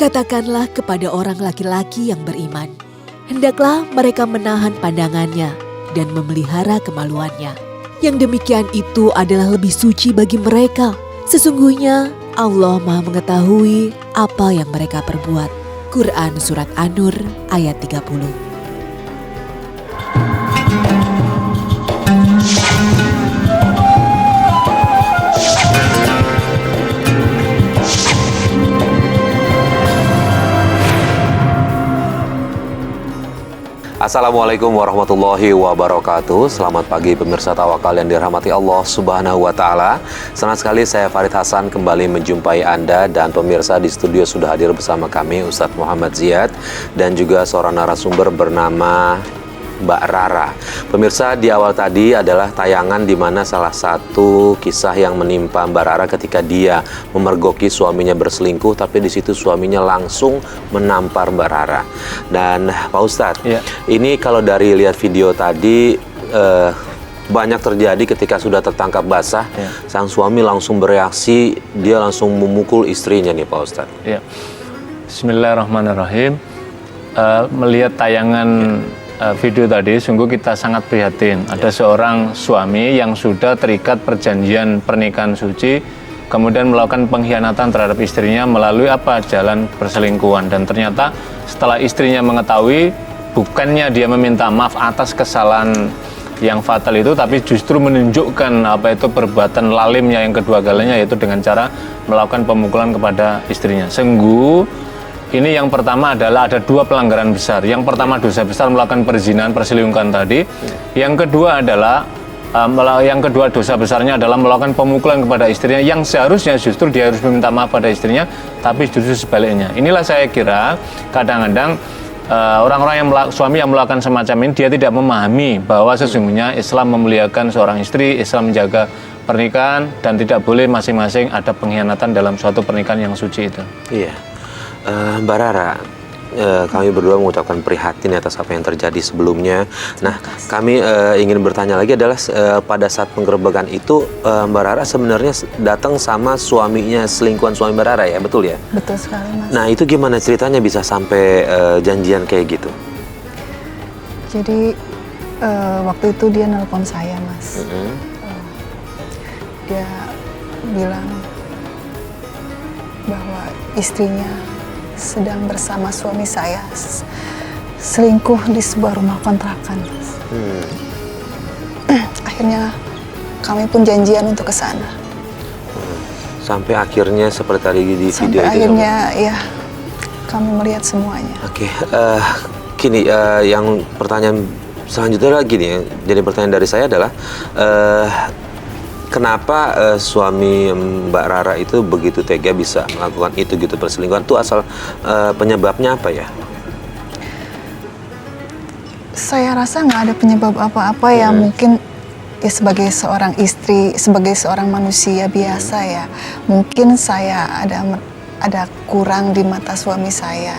Katakanlah kepada orang laki-laki yang beriman, hendaklah mereka menahan pandangannya dan memelihara kemaluannya. Yang demikian itu adalah lebih suci bagi mereka. Sesungguhnya Allah Maha mengetahui apa yang mereka perbuat. Quran Surat An-Nur ayat 30. Assalamualaikum warahmatullahi wabarakatuh. Selamat pagi pemirsa Tawakal yang dirahmati Allah Subhanahu wa Ta'ala. Senang sekali saya Farid Hasan kembali menjumpai Anda dan pemirsa. Di studio sudah hadir bersama kami Ustadz Muhammad Ziyad dan juga seorang narasumber bernama Mbak Rara. Pemirsa, di awal tadi adalah tayangan di mana salah satu kisah yang menimpa Mbak Rara ketika dia memergoki suaminya berselingkuh, tapi di situ suaminya langsung menampar Mbak Rara. Dan Pak Ustadz, ini kalau dari lihat video tadi banyak terjadi ketika sudah tertangkap basah, sang suami langsung bereaksi, dia langsung memukul istrinya nih Pak Ustadz. Bismillahirrahmanirrahim. Melihat tayangan video tadi, sungguh kita sangat prihatin. Ada seorang suami yang sudah terikat perjanjian pernikahan suci, kemudian melakukan pengkhianatan terhadap istrinya melalui jalan perselingkuhan. Dan ternyata setelah istrinya mengetahui, bukannya dia meminta maaf atas kesalahan yang fatal itu, tapi justru menunjukkan perbuatan lalimnya yang kedua kalinya, yaitu dengan cara melakukan pemukulan kepada istrinya. Sungguh ini yang pertama adalah ada dua pelanggaran besar. Yang pertama dosa besar melakukan perzinahan, perselingkuhan tadi. Yang kedua adalah dosa besarnya adalah melakukan pemukulan kepada istrinya, yang seharusnya justru dia harus meminta maaf pada istrinya, tapi justru sebaliknya. Inilah saya kira kadang-kadang orang-orang suami yang melakukan semacam ini, dia tidak memahami bahwa sesungguhnya Islam memuliakan seorang istri, Islam menjaga pernikahan, dan tidak boleh masing-masing ada pengkhianatan dalam suatu pernikahan yang suci itu. Iya. Mbak Rara, kami berdua mengucapkan prihatin atas apa yang terjadi sebelumnya. Nah, kami ingin bertanya lagi adalah pada saat penggerebekan itu Mbak Rara sebenarnya datang sama suaminya, selingkuhan suami Mbak Rara ya, betul ya? Betul sekali, Mas. Nah, itu gimana ceritanya bisa sampai janjian kayak gitu? Jadi waktu itu dia nelpon saya, Mas. Dia bilang bahwa istrinya sedang bersama suami saya selingkuh di sebuah rumah kontrakan. Akhirnya kami pun janjian untuk ke sana. Sampai akhirnya seperti tadi di video itu. Sampai akhirnya ya kami melihat semuanya. Oke, gini, yang pertanyaan selanjutnya lagi nih, jadi pertanyaan dari saya adalah kenapa suami Mbak Rara itu begitu tega bisa melakukan itu gitu, perselingkuhan itu asal penyebabnya apa ya? Saya rasa nggak ada penyebab apa-apa ya, mungkin ya sebagai seorang istri, sebagai seorang manusia biasa ya, mungkin saya ada kurang di mata suami saya.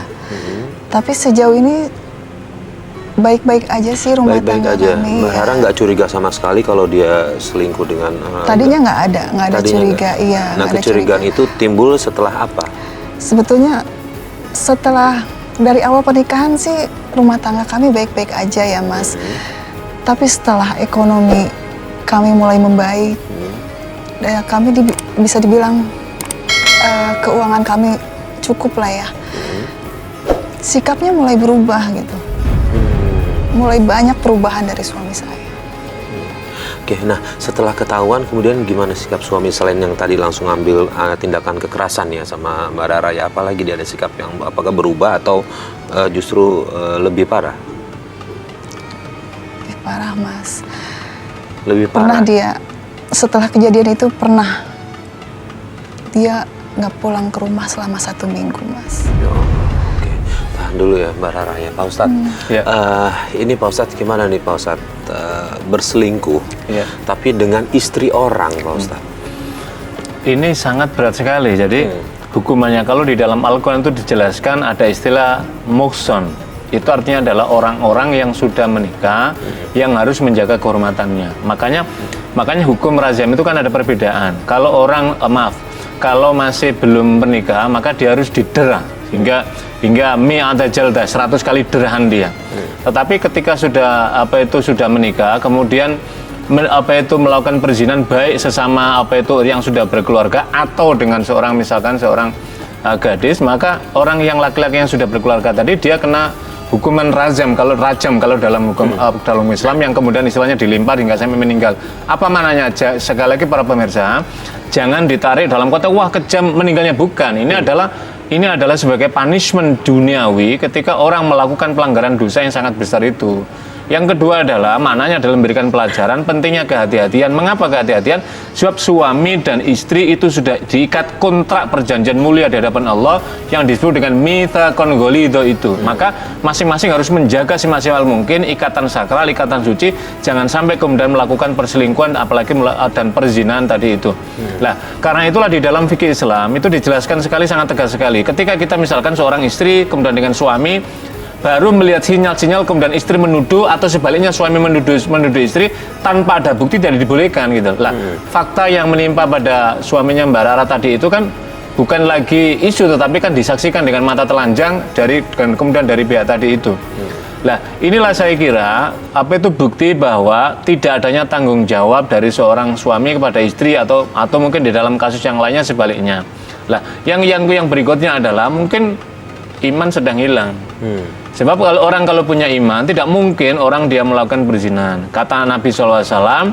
Tapi sejauh ini baik-baik aja sih rumah tangga kami. Mbak Rara nggak curiga sama sekali kalau dia selingkuh dengan tadinya nggak ada curiga. Iya. Nah, kecurigaan itu timbul setelah apa? Sebetulnya setelah dari awal pernikahan sih rumah tangga kami baik-baik aja ya, Mas. Tapi setelah ekonomi kami mulai membaik, dan kami bisa dibilang keuangan kami cukup lah ya. Sikapnya mulai berubah gitu. Mulai banyak perubahan dari suami saya. Oke, nah setelah ketahuan kemudian gimana sikap suami selain yang tadi langsung ambil tindakan kekerasan ya sama Mbak Rara ya, apalagi dia ada sikap yang apakah berubah atau justru lebih parah? Lebih parah, Mas. Lebih parah? Pernah dia, setelah kejadian itu pernah dia nggak pulang ke rumah selama 1 minggu, Mas. Dulu ya Mbak Rara ya, Pak Ustadz. Ini Pak Ustadz gimana nih Pak Ustadz berselingkuh, tapi dengan istri orang Pak Ustadz? Ini sangat berat sekali. Jadi hukumannya kalau di dalam Al-Quran itu dijelaskan ada istilah muhson. Itu artinya adalah orang-orang yang sudah menikah yang harus menjaga kehormatannya. Makanya hukum rajam itu kan ada perbedaan. Kalau orang kalau masih belum menikah maka dia harus didera hingga mi'ata jaldah 100 kali derahan dia. Tetapi ketika sudah sudah menikah, kemudian melakukan perzinahan baik sesama yang sudah berkeluarga atau dengan seorang gadis, maka orang yang laki-laki yang sudah berkeluarga tadi dia kena hukuman rajam kalau dalam hukum dalam Islam, yang kemudian istilahnya dilimpar hingga sampai meninggal. Apa maknanya? Sekali lagi para pemirsa, jangan ditarik dalam konteks wah kejam meninggalnya, bukan. Ini adalah sebagai punishment duniawi ketika orang melakukan pelanggaran dosa yang sangat besar itu. Yang kedua adalah maknanya dalam memberikan pelajaran pentingnya kehati-hatian. Mengapa kehati-hatian? Sebab suami dan istri itu sudah diikat kontrak perjanjian mulia di hadapan Allah yang disebut dengan mitsaqon ghalidho itu. Maka masing-masing harus menjaga semaksimal mungkin ikatan sakral, ikatan suci, jangan sampai kemudian melakukan perselingkuhan apalagi dan perzinahan tadi itu. Nah, karena itulah di dalam fikih Islam itu dijelaskan sangat tegas sekali. Ketika kita misalkan seorang istri kemudian dengan suami baru melihat sinyal-sinyal kemudian istri menuduh atau sebaliknya suami menuduh istri tanpa ada bukti, tidak dibolehkan gitu. Lah, fakta yang menimpa pada suaminya Mbak Rara tadi itu kan bukan lagi isu, tetapi kan disaksikan dengan mata telanjang kemudian dari pihak tadi itu. Lah, inilah saya kira bukti bahwa tidak adanya tanggung jawab dari seorang suami kepada istri atau mungkin di dalam kasus yang lainnya sebaliknya. Lah, yang berikutnya adalah mungkin iman sedang hilang. Sebab kalau punya iman, tidak mungkin orang dia melakukan perzinahan. Kata Nabi SAW,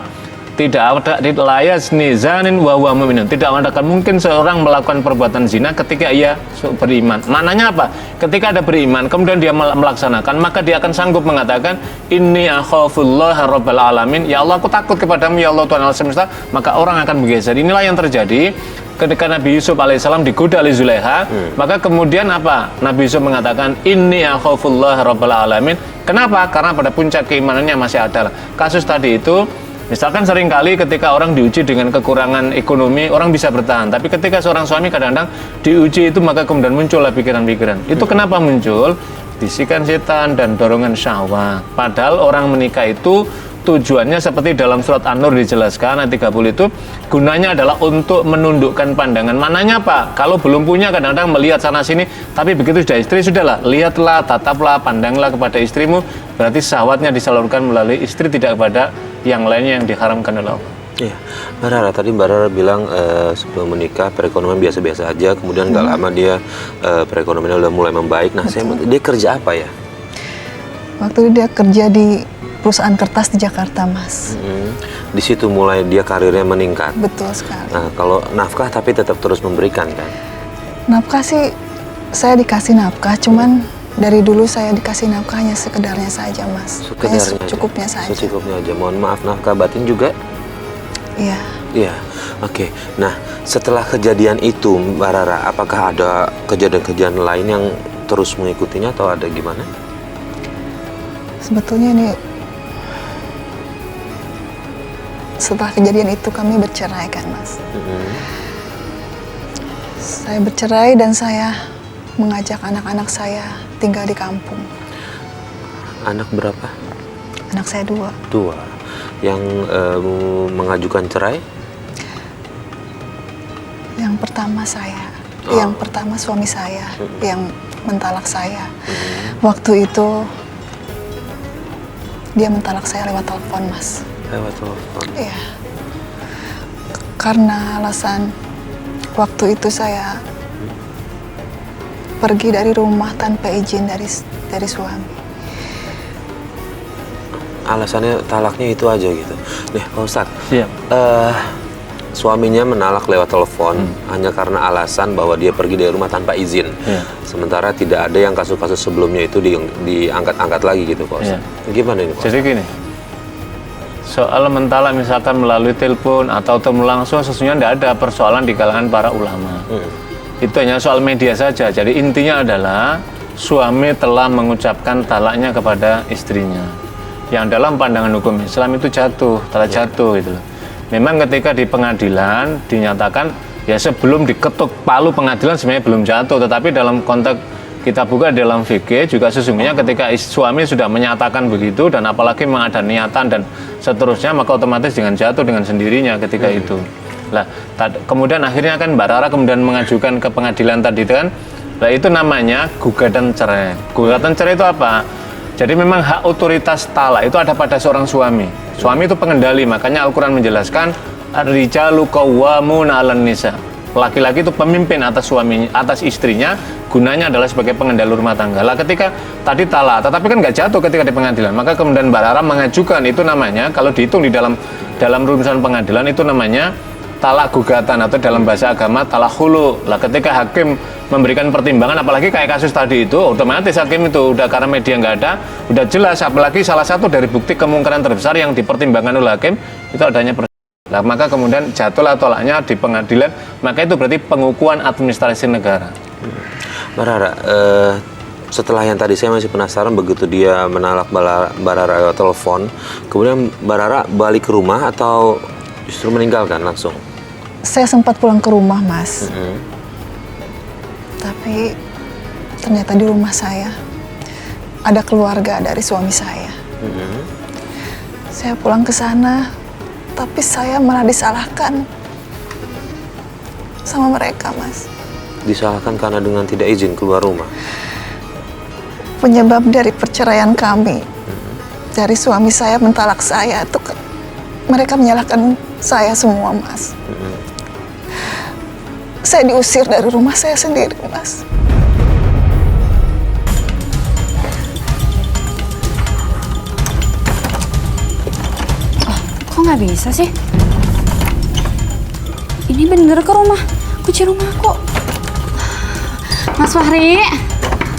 tidak ada layas nizanin wa huwa mu'minun. Tidak akan mungkin seorang melakukan perbuatan zina ketika ia beriman. Maknanya apa? Ketika ada beriman, kemudian dia melaksanakan, maka dia akan sanggup mengatakan, inni akhafullaha rabbal alamin. Ya Allah, aku takut kepadamu ya Allah Tuhan alam semesta. Maka orang akan bergeser. Inilah yang terjadi ketika Nabi Yusuf alaihissalam digoda oleh Zulaiha, maka kemudian apa? Nabi Yusuf mengatakan, inni akhafullaha rabbal alamin. Kenapa? Karena pada puncak keimanannya masih ada. Kasus tadi itu, misalkan seringkali ketika orang diuji dengan kekurangan ekonomi, orang bisa bertahan. Tapi ketika seorang suami kadang-kadang diuji itu, maka kemudian muncullah pikiran-pikiran. Itu kenapa muncul? Bisikan setan dan dorongan syahwat. Padahal orang menikah itu tujuannya seperti dalam surat An-Nur dijelaskan ayat 30 itu, gunanya adalah untuk menundukkan pandangan. Mananya apa? Kalau belum punya kadang-kadang melihat sana sini, tapi begitu sudah istri, sudahlah, lihatlah, tataplah, pandanglah kepada istrimu. Berarti syahwatnya disalurkan melalui istri, tidak kepada yang lainnya yang diharamkan oleh Allah. Iya, Mbak Rara, tadi Mbak Rara bilang sebelum menikah perekonomian biasa-biasa aja, kemudian nggak lama dia perekonomiannya udah mulai membaik. Nah, dia kerja apa ya? Waktu itu dia kerja di perusahaan kertas di Jakarta, Mas. Di situ mulai dia karirnya meningkat. Betul sekali. Nah, kalau nafkah tapi tetap terus memberikan kan? Nafkah sih saya dikasih nafkah, cuman dari dulu saya dikasih nafkah hanya sekedarnya saja, Mas. Sekedarnya, secukupnya saja. Secukupnya aja. Mohon maaf, nafkah batin juga? Iya. Iya. Oke. Nah, setelah kejadian itu, Mbak Rara, apakah ada kejadian-kejadian lain yang terus mengikutinya atau ada gimana? Sebetulnya ini setelah kejadian itu kami bercerai kan, Mas. Saya bercerai dan saya mengajak anak-anak saya tinggal di kampung. Anak berapa? Anak saya 2. 2. Yang mengajukan cerai? Yang pertama saya, yang pertama suami saya yang mentalak saya. Waktu itu dia mentalak saya lewat telepon, Mas. Lewat telepon? Iya. Karena alasan waktu itu saya pergi dari rumah tanpa izin dari suami. Alasannya talaknya itu aja gitu. Nih, Pak Ustadz. Siap. Suaminya menalak lewat telepon hanya karena alasan bahwa dia pergi dari rumah tanpa izin. Sementara tidak ada yang kasus-kasus sebelumnya itu diangkat-angkat lagi gitu, Pak Ustadz. Gimana ini, Pak? Jadi gini, soal mentalak misalkan melalui telepon atau temu langsung, sesungguhnya tidak ada persoalan di kalangan para ulama. Itu hanya soal media saja. Jadi intinya adalah suami telah mengucapkan talaknya kepada istrinya, yang dalam pandangan hukum Islam itu telah jatuh gitu loh. Memang ketika di pengadilan dinyatakan ya sebelum diketuk palu pengadilan sebenarnya belum jatuh, tetapi dalam konteks kita buka dalam fikih juga sesungguhnya ketika suami sudah menyatakan begitu dan apalagi memang ada niatan dan seterusnya, maka otomatis dengan jatuh dengan sendirinya ketika itu. Lah, kemudian akhirnya kan Mbak Rara kemudian mengajukan ke pengadilan tadi kan Nah itu namanya gugatan cerai. Gugatan cerai itu apa? Jadi memang hak otoritas talak itu ada pada seorang suami. Suami itu pengendali, makanya Al-Quran menjelaskan ar-rijalu qawwamuna 'alan nisa. Laki-laki itu pemimpin atas suaminya, atas istrinya, gunanya adalah sebagai pengendali rumah tangga. Lah ketika tadi talak, tetapi kan nggak jatuh ketika di pengadilan, maka kemudian Mbak Rara mengajukan, itu namanya kalau dihitung di dalam rumusan pengadilan itu namanya talak gugatan, atau dalam bahasa agama talak hulu. Lah ketika hakim memberikan pertimbangan, apalagi kayak kasus tadi itu, otomatis hakim itu udah karena media nggak ada, udah jelas, apalagi salah satu dari bukti kemungkinan terbesar yang dipertimbangkan oleh hakim itu adanya Nah, maka kemudian jatuhlah tolaknya di pengadilan, maka itu berarti pengukuhan administrasi negara. Mbak Rara, setelah yang tadi saya masih penasaran, begitu dia menalak Mbak Rara lewat telepon, kemudian Mbak Rara balik ke rumah atau justru meninggalkan langsung? Saya sempat pulang ke rumah, Mas. Tapi ternyata di rumah saya ada keluarga dari suami saya. Saya pulang ke sana, tapi saya malah disalahkan sama mereka, Mas. Disalahkan karena dengan tidak izin keluar rumah? Penyebab dari perceraian kami, dari suami saya mentalak saya, itu mereka menyalahkan saya semua, Mas. Saya diusir dari rumah saya sendiri, Mas. Kok nggak bisa sih? Ini bener ke rumah, kunci rumahku. Mas Fahri,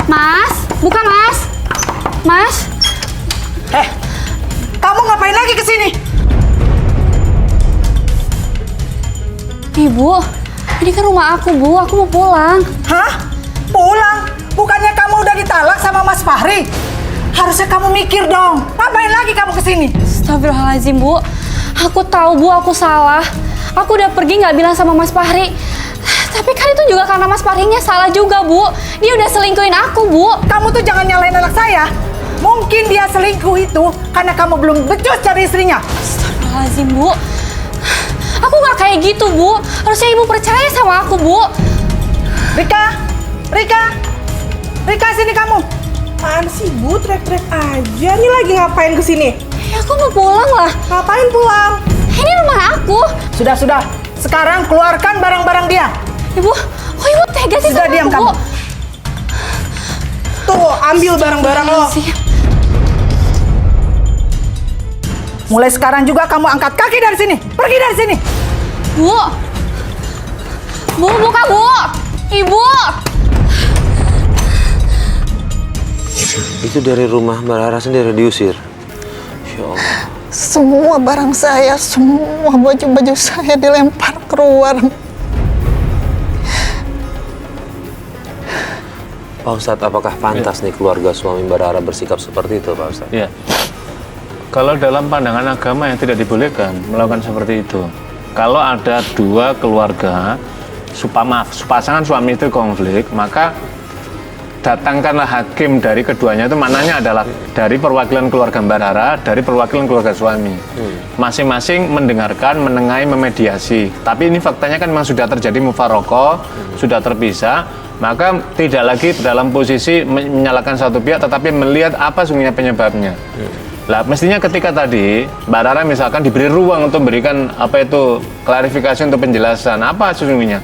Mas, buka Mas, Mas. Kamu ngapain lagi ke sini? Ibu, ini kan rumah aku, Bu. Aku mau pulang. Hah? Pulang? Bukannya kamu udah ditalak sama Mas Fahri? Harusnya kamu mikir dong. Ngapain lagi kamu ke sini? Astagfirullahaladzim, Bu. Aku tahu, Bu, aku salah. Aku udah pergi nggak bilang sama Mas Fahri. Tapi kan itu juga karena Mas Fahrinya salah juga, Bu. Dia udah selingkuhin aku, Bu. Kamu tuh jangan nyalain anak saya. Mungkin dia selingkuh itu karena kamu belum becus cari istrinya. Astagfirullahaladzim, Bu. Aku nggak kayak gitu, Bu. Harusnya Ibu percaya sama aku, Bu. Rika, sini kamu. Apaan sih, Bu? Trek-trek aja. Nih lagi ngapain kesini? Ya, aku mau pulang lah. Ngapain pulang? Ini rumah aku. Sudah. Sekarang keluarkan barang-barang dia. Ibu, kok Ibu tega sih Sudah, sama diam aku, kamu. Bu? Tuh, ambil barang-barang lo. Mulai sekarang juga kamu angkat kaki dari sini. Pergi dari sini. Bu, buka, Bu. Ibu. Itu dari rumah Mbak Rara sendiri diusir? Insya Allah. Semua barang saya, semua baju-baju saya dilempar keluar. Pak Ustadz, apakah pantas nih keluarga suami Mbak Rara bersikap seperti itu, Pak Ustadz? Ya. Kalau dalam pandangan agama yang tidak dibolehkan melakukan seperti itu. Kalau ada dua keluarga, pasangan suami istri konflik, maka datangkanlah hakim dari keduanya, itu maknanya adalah dari perwakilan keluarga Mbak Rara, dari perwakilan keluarga suami. Masing-masing mendengarkan, menengahi, memediasi. Tapi ini faktanya kan memang sudah terjadi mufaroqah, sudah terpisah, maka tidak lagi dalam posisi menyalahkan satu pihak, tetapi melihat apa sesungguhnya penyebabnya. Lah mestinya ketika tadi Mbak Rara misalkan diberi ruang untuk memberikan klarifikasi untuk penjelasan apa sesungguhnya.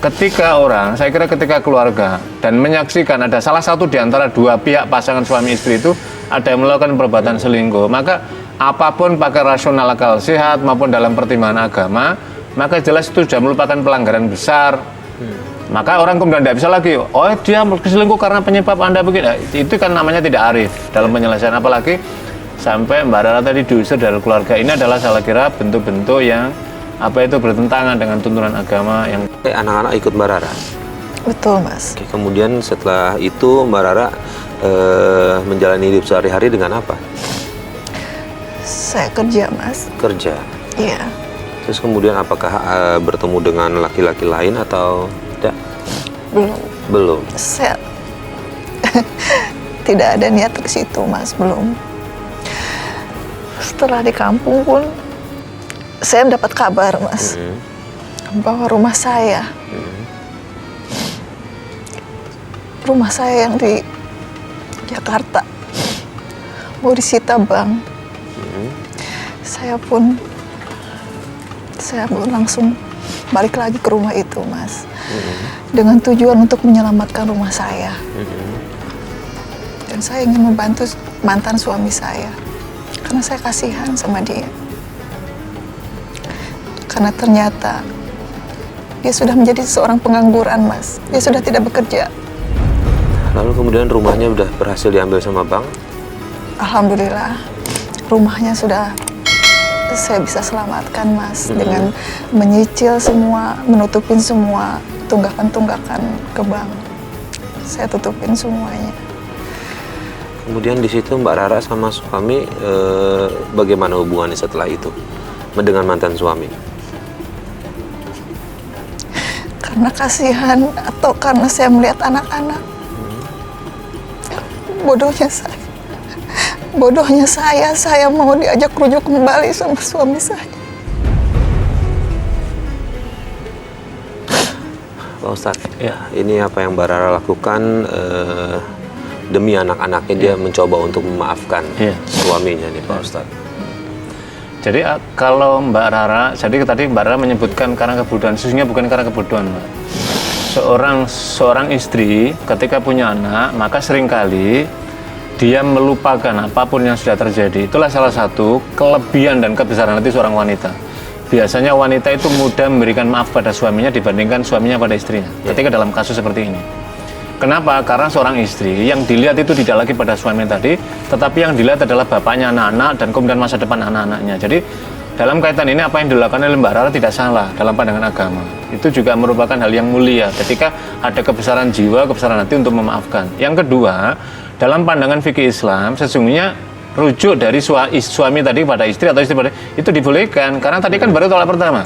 Ketika saya kira ketika keluarga dan menyaksikan ada salah satu di antara dua pihak pasangan suami istri itu ada yang melakukan perbuatan selingkuh, maka apapun pakai rasional akal sehat maupun dalam pertimbangan agama, maka jelas itu sudah merupakan pelanggaran besar. Maka orang kemudian tidak bisa lagi, dia selingkuh karena penyebab Anda begini. Itu kan namanya tidak arif dalam penyelesaian, apalagi sampai Mbak Rara tadi diusir dari keluarga. Ini adalah saya kira bentuk-bentuk yang bertentangan dengan tuntunan agama yang Anak-anak ikut Mbak Rara? Betul, Mas. Oke, kemudian setelah itu Mbak Rara menjalani hidup sehari-hari dengan apa? Saya kerja, Mas. Kerja? Iya. Terus kemudian apakah bertemu dengan laki-laki lain atau tidak? Belum? Saya tidak ada niat ke situ, Mas. Belum. Setelah di kampung pun saya mendapat kabar, Mas, bahwa rumah saya rumah saya yang di Jakarta mau disita bank. Saya pun langsung balik lagi ke rumah itu, Mas, dengan tujuan untuk menyelamatkan rumah saya. Dan saya ingin membantu mantan suami saya karena saya kasihan sama dia. Karena ternyata dia sudah menjadi seorang pengangguran, Mas. Dia sudah tidak bekerja. Lalu kemudian rumahnya udah berhasil diambil sama bank? Alhamdulillah, rumahnya sudah saya bisa selamatkan, Mas, dengan menyicil semua, menutupin semua tunggakan-tunggakan ke bank. Saya tutupin semuanya. Kemudian di situ Mbak Rara sama suami bagaimana hubungannya setelah itu dengan mantan suami? Karena kasihan atau karena saya melihat anak-anak, bodohnya saya mau diajak rujuk kembali sama suami saya. Pak Ustadz, ya ini apa yang Mbak Rara lakukan demi anak-anaknya, dia mencoba untuk memaafkan suaminya nih Pak Ustadz. Jadi kalau Mbak Rara, jadi tadi Mbak Rara menyebutkan karena kebodohan, sesungguhnya bukan karena kebodohan, Mbak. Seorang istri ketika punya anak, maka seringkali dia melupakan apapun yang sudah terjadi. Itulah salah satu kelebihan dan kebesaran hati seorang wanita. Biasanya wanita itu mudah memberikan maaf pada suaminya dibandingkan suaminya pada istrinya. Ketika dalam kasus seperti ini. Kenapa? Karena seorang istri yang dilihat itu tidak lagi pada suami tadi, tetapi yang dilihat adalah bapaknya, anak-anak, dan kemudian masa depan anak-anaknya. Jadi dalam kaitan ini apa yang dilakukan oleh Mbak Rara tidak salah dalam pandangan agama. Itu juga merupakan hal yang mulia ketika ada kebesaran jiwa, kebesaran hati untuk memaafkan. Yang kedua, dalam pandangan fikih Islam, sesungguhnya rujuk dari suami tadi pada istri atau istri pada itu dibolehkan, karena tadi kan baru tolak pertama.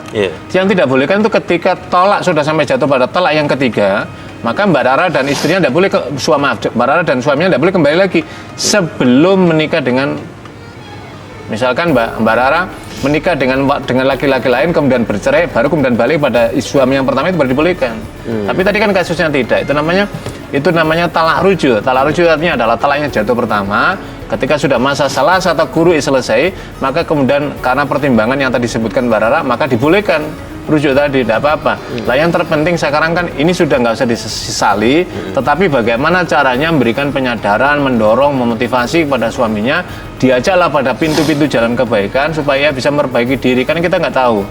Yang tidak bolehkan itu ketika tolak sudah sampai jatuh pada tolak yang ketiga, maka Mbak Rara dan istrinya tidak boleh Mbak Rara dan suaminya tidak boleh kembali lagi sebelum menikah dengan, misalkan Mbak Rara menikah dengan laki-laki lain kemudian bercerai baru kemudian balik pada suami yang pertama, itu baru dibolehkan. Tapi tadi kan kasusnya tidak, itu namanya talak rujuk. Talak rujuk artinya adalah talaknya jatuh pertama, ketika sudah masa salah atau kurui selesai, maka kemudian karena pertimbangan yang tadi disebutkan Mbak Rara, maka dibolehkan rujuk tadi, tidak apa-apa. Lah yang terpenting sekarang kan ini sudah nggak usah disesali, tetapi bagaimana caranya memberikan penyadaran, mendorong, memotivasi kepada suaminya, diajaklah pada pintu-pintu jalan kebaikan supaya bisa memperbaiki diri. Kan kita nggak tahu.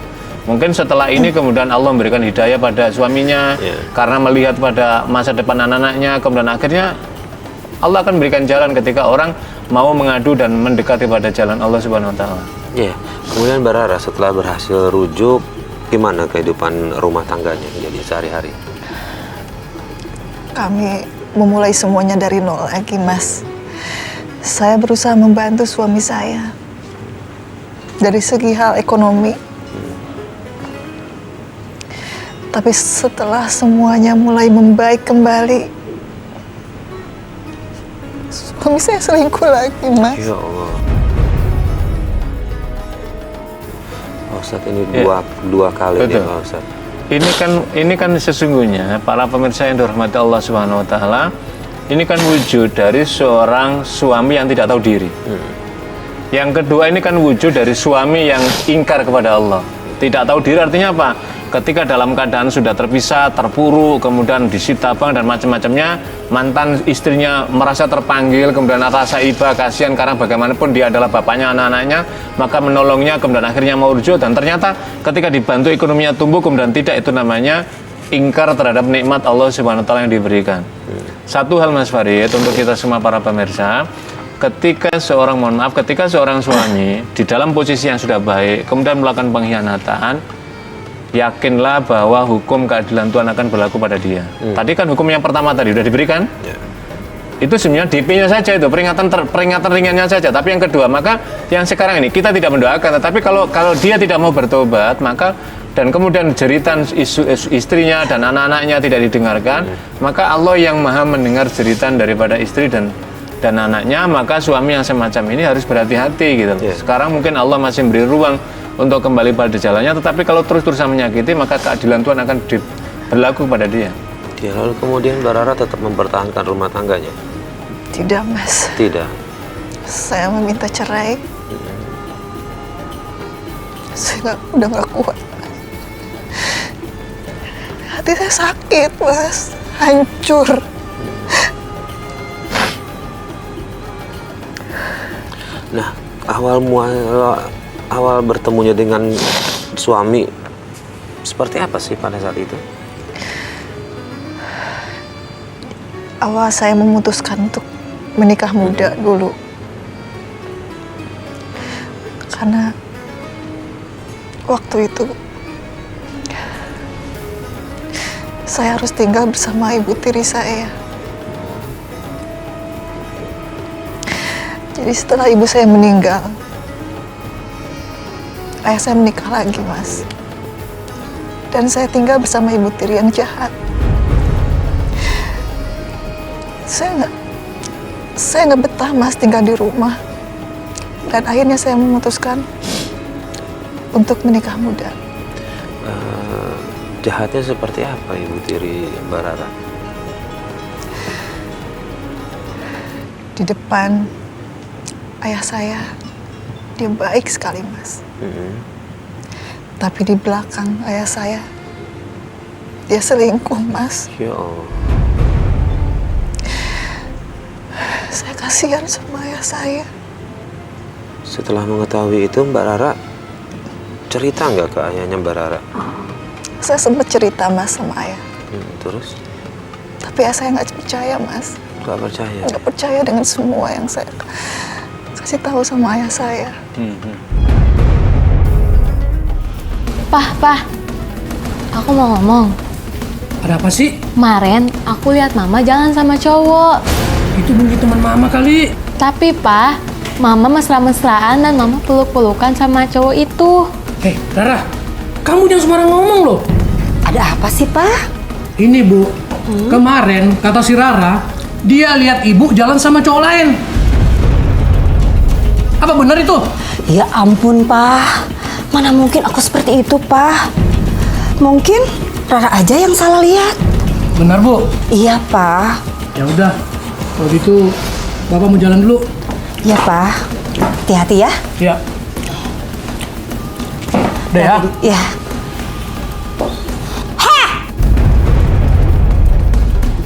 Mungkin setelah ini kemudian Allah memberikan hidayah pada suaminya, karena melihat pada masa depan anak-anaknya, kemudian akhirnya Allah akan berikan jalan ketika orang mau mengadu dan mendekati pada jalan Allah Subhanahu Wa Taala. Kemudian Mbak Rara setelah berhasil rujuk, gimana kehidupan rumah tangganya jadi sehari-hari? Kami memulai semuanya dari nol lagi, Mas. Saya berusaha membantu suami saya dari segi hal ekonomi. Tapi setelah semuanya mulai membaik kembali, suami saya selingkuh lagi, Mas. Ya Allah. Pak Ustadz, ini dua kali nih Pak Ustadz. Ini kan sesungguhnya para pemirsa yang dirahmati Allah Subhanahu Wa Taala, ini kan wujud dari seorang suami yang tidak tahu diri. Yang kedua, ini kan wujud dari suami yang ingkar kepada Allah. Tidak tahu diri artinya apa? Ketika dalam keadaan sudah terpisah, terpuruk, kemudian disita bank dan macam-macamnya, mantan istrinya merasa terpanggil, kemudian rasa iba, kasihan karena bagaimanapun dia adalah bapaknya anak-anaknya, maka menolongnya, kemudian akhirnya mau rujuk, dan ternyata ketika dibantu ekonominya tumbuh, kemudian tidak, itu namanya ingkar terhadap nikmat Allah Subhanahu Wa Taala yang diberikan. Satu hal Mas Farid, untuk kita semua para pemirsa, ketika seorang suami di dalam posisi yang sudah baik, kemudian melakukan pengkhianatan, yakinlah bahwa hukum keadilan Tuhan akan berlaku pada dia. Tadi kan hukum yang pertama tadi sudah diberikan. Itu sebenarnya DP-nya saja, itu peringatan ringannya saja. Tapi yang kedua, maka yang sekarang ini kita tidak mendoakan, tetapi kalau dia tidak mau bertobat, maka dan kemudian jeritan istrinya dan anak-anaknya tidak didengarkan, maka Allah yang maha mendengar jeritan daripada istri dan anaknya, maka suami yang semacam ini harus berhati-hati gitu. Sekarang mungkin Allah masih memberi ruang untuk kembali pada jalannya, tetapi kalau terus-terusan menyakiti, maka keadilan Tuhan akan berlaku pada dia. Ya, lalu kemudian Mbak Rara tetap mempertahankan rumah tangganya? Tidak, Mas. Tidak. Saya meminta cerai. Saya udah nggak kuat. Hati saya sakit, Mas. Hancur. Nah, awal bertemunya dengan suami seperti apa sih pada saat itu? Awal saya memutuskan untuk menikah muda dulu. Karena waktu itu saya harus tinggal bersama ibu tiri saya. Jadi setelah ibu saya meninggal, ayah saya menikah lagi, Mas. Dan saya tinggal bersama ibu tiri yang jahat. Saya nggak betah, Mas, tinggal di rumah. Dan akhirnya saya memutuskan untuk menikah muda. Jahatnya seperti apa ibu tiri Mbak Rara? Di depan ayah saya, dia baik sekali, Mas. Tapi di belakang ayah saya, dia selingkuh, Mas. Ya Allah. Saya kasihan sama ayah saya. Setelah mengetahui itu Mbak Rara cerita nggak ke ayahnya Mbak Rara? Saya sempat cerita, Mas, sama ayah. Terus? Tapi ayah saya nggak percaya, Mas. Nggak percaya? Nggak percaya dengan semua yang saya kasih tahu sama ayah saya. Pah, aku mau ngomong. Ada apa sih? Kemarin aku lihat mama jalan sama cowok. Itu mungkin teman mama kali. Tapi Pak, mama mesra-mesraan dan mama peluk-pelukan sama cowok itu. Hei, Rara, kamu jangan sembarang ngomong loh. Ada apa sih, Pak? Ini Bu, kemarin kata si Rara, dia lihat ibu jalan sama cowok lain. Apa benar itu? Ya ampun, Pak. Mana mungkin aku seperti itu, Pak. Mungkin Rara aja yang salah lihat. Benar, Bu. Iya, Pak. Ya udah, kalau gitu Bapak mau jalan dulu. Iya, Pak. Hati-hati ya. Ya. Udah ya. Ya.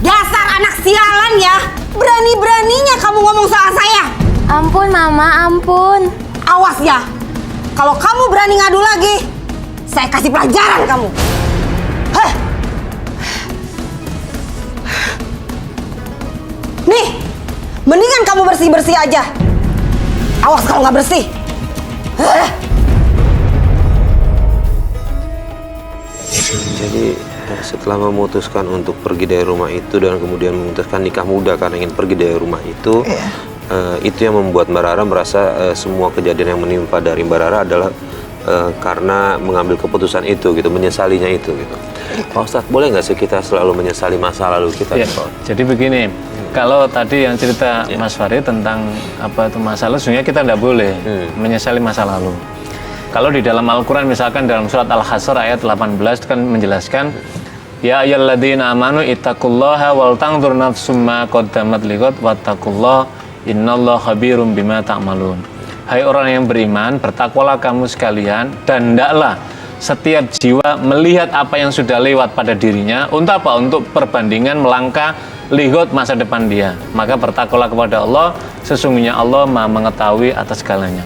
Dasar anak sialan ya. Berani-beraninya kamu ngomong soal saya. Ampun Mama, ampun. Awas ya. Kalau kamu berani ngadu lagi, saya kasih pelajaran kamu. Heh. Nih, mendingan kamu bersih-bersih aja. Awas kalau nggak bersih. Heh. Jadi setelah memutuskan untuk pergi dari rumah itu dan kemudian memutuskan nikah muda karena ingin pergi dari rumah itu, itu yang membuat Mbak Rara merasa semua kejadian yang menimpa dari Mbak Rara adalah karena mengambil keputusan itu, gitu, menyesalinya itu, gitu. Pak Ustadz, boleh nggak sih kita selalu menyesali masa lalu kita? Ya, jadi begini, kalau tadi yang cerita Mas Farid tentang apa itu masa lalu, sebenarnya kita tidak boleh menyesali masa lalu. Kalau di dalam Al-Quran, misalkan dalam surat Al-Hasr ayat 18 kan menjelaskan, ya ayyuhalladzina amanu ittaqullaha wal tanzur nafsum ma qaddamat liqad wattaqullaha innallaha khabirum bima ta'malun. Hai orang yang beriman, bertakwalah kamu sekalian dan hendaklah setiap jiwa melihat apa yang sudah lewat pada dirinya untuk apa? Untuk perbandingan melangkah lihat masa depan dia. Maka bertakwalah kepada Allah, sesungguhnya Allah Maha mengetahui atas segalanya.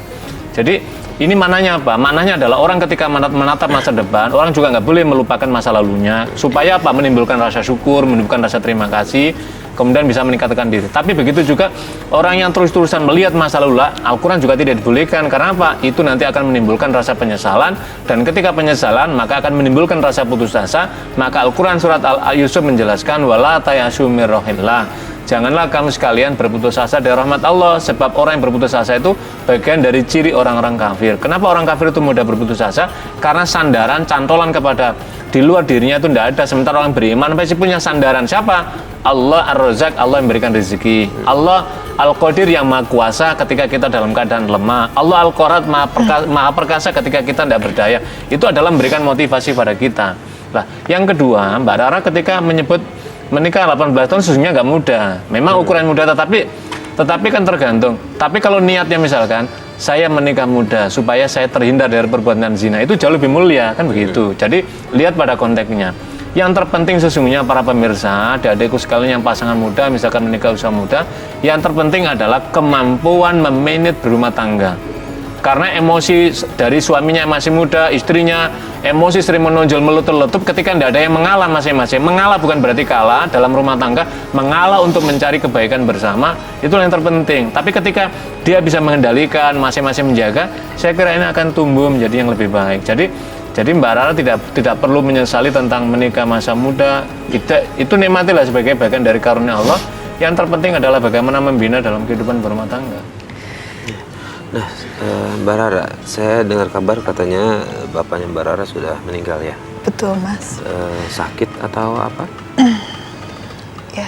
Jadi ini maknanya apa? Maknanya adalah orang ketika menatap masa depan, orang juga nggak boleh melupakan masa lalunya, supaya apa? Menimbulkan rasa syukur, menimbulkan rasa terima kasih, kemudian bisa meningkatkan diri. Tapi begitu juga orang yang terus-terusan melihat masa lalu, Al-Quran juga tidak dibolehkan. Karena apa? Itu nanti akan menimbulkan rasa penyesalan, dan ketika penyesalan maka akan menimbulkan rasa putus asa. Maka Al-Quran surat Al-Yusuf menjelaskan, wala tayasu mir rohillah. Janganlah kamu sekalian berputus asa dari rahmat Allah, sebab orang yang berputus asa itu bagian dari ciri orang-orang kafir. Kenapa orang kafir itu mudah berputus asa? Karena sandaran, cantolan kepada di luar dirinya itu tidak ada. Sementara orang beriman pasti punya sandaran. Siapa? Allah Ar-Razzaq, Allah yang memberikan rezeki. Allah Al-Qadir yang maha kuasa ketika kita dalam keadaan lemah. Allah Al-Qarat maha perkasa ketika kita tidak berdaya. Itu adalah memberikan motivasi pada kita. Nah, yang kedua, Mbak Rara ketika menyebut Menikah 18 tahun sesungguhnya nggak mudah. Memang ukuran muda, tetapi kan tergantung. Tapi kalau niatnya misalkan saya menikah muda supaya saya terhindar dari perbuatan zina, itu jauh lebih mulia, kan begitu. Jadi lihat pada konteksnya. Yang terpenting sesungguhnya para pemirsa, adik-adikku sekalian yang pasangan muda, misalkan menikah usia muda, yang terpenting adalah kemampuan memanage berumah tangga. Karena emosi dari suaminya yang masih muda, istrinya emosi sering menonjol meletup-letup ketika tidak ada yang mengalah masing-masing. Mengalah bukan berarti kalah dalam rumah tangga, mengalah untuk mencari kebaikan bersama, itulah yang terpenting. Tapi ketika dia bisa mengendalikan, masing-masing menjaga, saya kira ini akan tumbuh menjadi yang lebih baik. Jadi Mbak Rara tidak perlu menyesali tentang menikah masa muda. Itu nikmatilah sebagai bagian dari karunia Allah. Yang terpenting adalah bagaimana membina dalam kehidupan berumah tangga. Nah, Mbak Rara, saya dengar kabar katanya bapaknya Mbak Rara sudah meninggal ya? Betul, Mas. Sakit atau apa? Ya,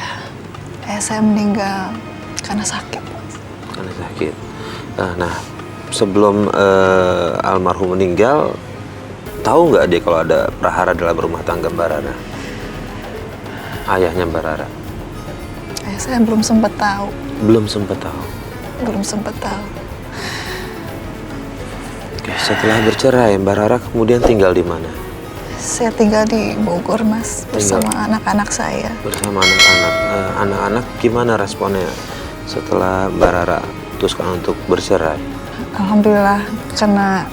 saya meninggal karena sakit. Karena sakit. Nah, sebelum almarhum meninggal, tahu nggak dia kalau ada prahara dalam rumah tangga Mbak Rara? Ayahnya Mbak Rara? Saya belum sempat tahu. Belum sempat tahu. Belum sempat tahu. Oke, setelah bercerai, Mbak Rara kemudian tinggal di mana? Saya tinggal di Bogor, Mas, bersama anak-anak saya. Bersama anak-anak. Anak-anak gimana responnya setelah Mbak Rara putuskan untuk bercerai? Alhamdulillah, karena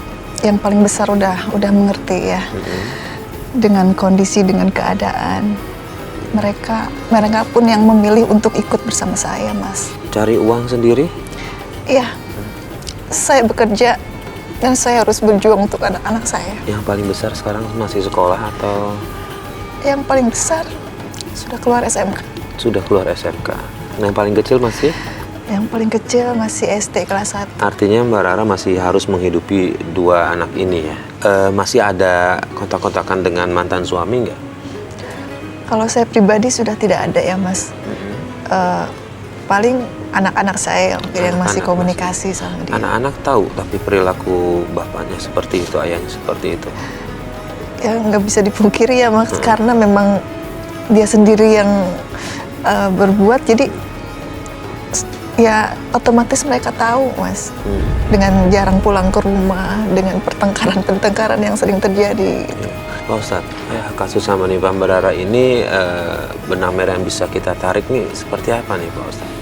yang paling besar udah mengerti ya. Dengan kondisi, dengan keadaan. Mereka pun yang memilih untuk ikut bersama saya, Mas. Cari uang sendiri? Iya. Saya bekerja dan saya harus berjuang untuk anak-anak saya. Yang paling besar sekarang masih sekolah atau? Yang paling besar sudah keluar SMK. Sudah keluar SMK. Yang paling kecil masih? Yang paling kecil masih SD kelas 1. Artinya Mbak Rara masih harus menghidupi dua anak ini ya? Masih ada kontak-kontakan dengan mantan suami nggak? Kalau saya pribadi sudah tidak ada ya, Mas. Paling anak-anak saya yang masih komunikasi sama dia. Anak-anak tahu tapi perilaku bapaknya seperti itu, ayahnya seperti itu. Ya nggak bisa dipungkiri ya, Mas, karena memang dia sendiri yang berbuat, jadi ya otomatis mereka tahu, Mas. Dengan jarang pulang ke rumah, dengan pertengkaran yang sering terjadi. Pak Ustadz, kasus sama nih Mbak Rara ini benang merah yang bisa kita tarik nih seperti apa nih Pak Ustadz?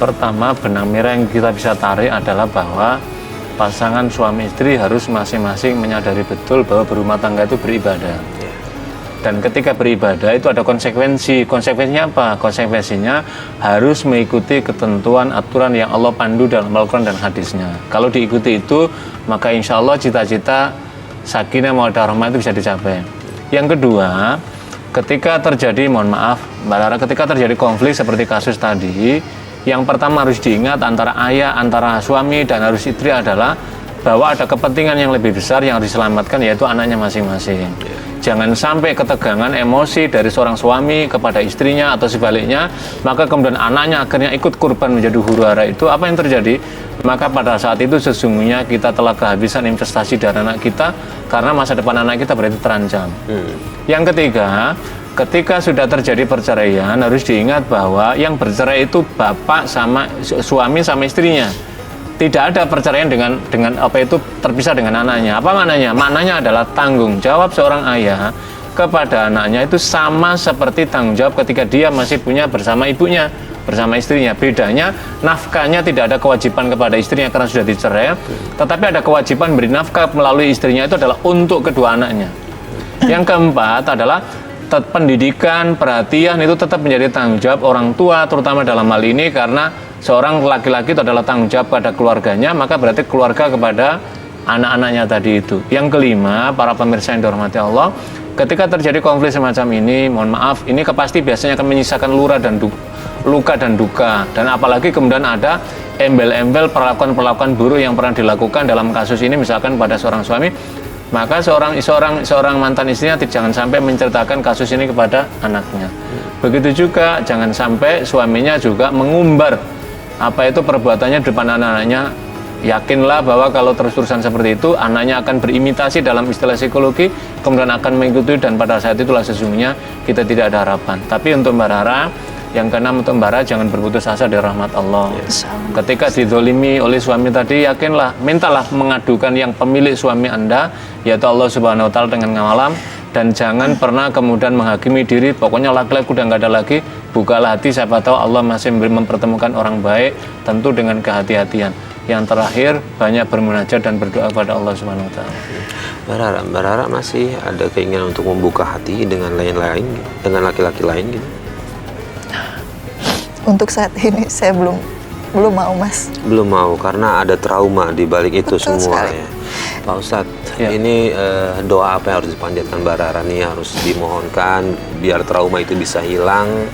Pertama, benang merah yang kita bisa tarik adalah bahwa pasangan suami istri harus masing-masing menyadari betul bahwa berumah tangga itu beribadah. Dan ketika beribadah itu ada konsekuensi. Konsekuensinya apa? Konsekuensinya harus mengikuti ketentuan aturan yang Allah pandu dalam Al-Quran dan hadisnya. Kalau diikuti itu, maka insya Allah cita-cita sakinah mawaddah rahmah itu bisa dicapai. Yang kedua, ketika terjadi, mohon maaf Mbak Rara, ketika terjadi konflik seperti kasus tadi, yang pertama harus diingat antara ayah, antara suami dan harus istri adalah bahwa ada kepentingan yang lebih besar yang harus diselamatkan, yaitu anaknya masing-masing. Jangan sampai ketegangan emosi dari seorang suami kepada istrinya atau sebaliknya, maka kemudian anaknya akhirnya ikut korban menjadi huru-hara. Itu apa yang terjadi? Maka pada saat itu sesungguhnya kita telah kehabisan investasi dari anak kita, karena masa depan anak kita berarti terancam. Yang ketiga, ketika sudah terjadi perceraian, harus diingat bahwa yang bercerai itu bapak sama suami sama istrinya. Tidak ada perceraian dengan apa itu terpisah dengan anaknya. Apa maknanya? Maknanya adalah tanggung jawab seorang ayah kepada anaknya itu sama seperti tanggung jawab ketika dia masih punya bersama ibunya, bersama istrinya. Bedanya nafkahnya tidak ada kewajiban kepada istrinya karena sudah dicerai, tetapi ada kewajiban beri nafkah melalui istrinya, itu adalah untuk kedua anaknya. Yang keempat adalah pendidikan, perhatian itu tetap menjadi tanggung jawab orang tua, terutama dalam hal ini karena seorang laki-laki itu adalah tanggung jawab pada keluarganya, maka berarti keluarga kepada anak-anaknya tadi itu. Yang kelima, para pemirsa yang dirahmati Allah, ketika terjadi konflik semacam ini, mohon maaf, ini pasti biasanya akan menyisakan luka dan duka, dan apalagi kemudian ada embel-embel perlakuan-perlakuan buruk yang pernah dilakukan dalam kasus ini, misalkan pada seorang suami, maka seorang mantan istrinya jangan sampai menceritakan kasus ini kepada anaknya. Begitu juga jangan sampai suaminya juga mengumbar apa itu perbuatannya di depan anak-anaknya yakinlah bahwa kalau terus-terusan seperti itu, anaknya akan berimitasi dalam istilah psikologi, kemudian akan mengikuti, dan pada saat itulah sesungguhnya kita tidak ada harapan. Tapi untuk Mbak Rara, yang keenam untuk Mbak Rara, jangan berputus asa dari rahmat Allah. Ketika didolimi oleh suami tadi, yakinlah, mintalah mengadukan yang pemilik suami Anda, yaitu Allah Subhanahu Wa Taala dengan malam, dan jangan pernah kemudian menghakimi diri. Pokoknya laki-laki udah nggak ada lagi, bukalah hati, siapa tahu Allah masih mempertemukan orang baik, tentu dengan kehati-hatian. Yang terakhir, banyak bermunajat dan berdoa kepada Allah Subhanahu Wa Taala. Mbak Rara masih ada keinginan untuk membuka hati dengan lain-lain, dengan laki-laki lain gitu? Untuk saat ini saya belum mau, Mas. Belum mau karena ada trauma di balik itu Betul semua sekali. ya. Pak Ustadz, ini doa apa yang harus dipanjatkan Mbak Rara nih, harus dimohonkan biar trauma itu bisa hilang,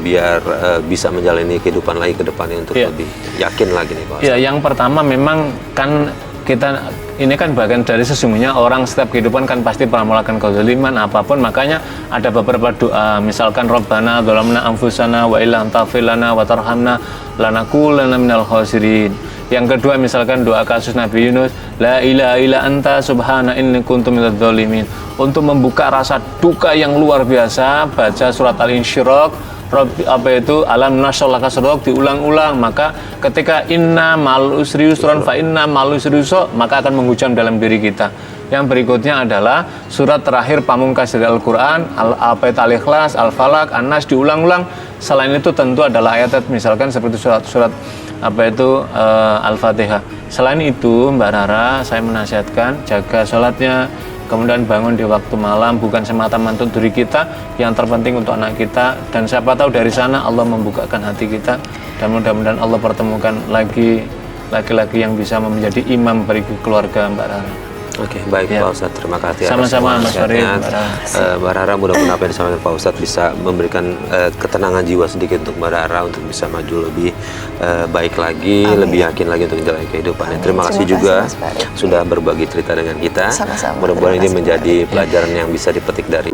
biar bisa menjalani kehidupan lagi ke depannya untuk lebih yakin lagi nih Pak Ustadz. Ya, yang pertama memang kan kita ini kan bagian dari sesungguhnya orang setiap kehidupan kan pasti pernah melakukan kezaliman apapun, makanya ada beberapa doa, misalkan Rabbana dzalamna anfusana wa illam taghfir lana wa tarhamna lanakunanna minal khasirin. Yang kedua misalkan doa kasus Nabi Yunus, la ilaha illa anta subhana inni kuntu minadz dzalimin. Untuk membuka rasa duka yang luar biasa, baca surat Al-Insyiraq, alam nasyrah laka sadrak, diulang-ulang. Maka ketika inna mal usri yusran fa inna mal usri yusra, maka akan menghujam dalam diri kita. Yang berikutnya adalah surat terakhir pamungkas dari Al-Quran, Al-Ikhlas, Al-Falaq, An-Nas, diulang-ulang. Selain itu tentu adalah ayat misalkan seperti surat Al-Fatihah. Selain itu Mbak Rara, saya menasihatkan jaga sholatnya, kemudian bangun di waktu malam, bukan semata-mata untuk diri kita, yang terpenting untuk anak kita, dan siapa tahu dari sana Allah membukakan hati kita, dan mudah-mudahan Allah pertemukan lagi laki-laki yang bisa menjadi imam bagi keluarga Mbak Rara. Oke, baik Pak Ustadz, terima kasih. Sama-sama Mas Farid. Mbak Rara, mudah-mudahan apa yang disampaikan Pak Ustadz bisa memberikan ketenangan jiwa sedikit untuk Mbak Rara untuk bisa maju lebih baik lagi, lebih yakin lagi untuk menjalani kehidupannya. Terima kasih juga sudah berbagi cerita dengan kita. Sama-sama. Mudah-mudahan ini menjadi pelajaran yang bisa dipetik dari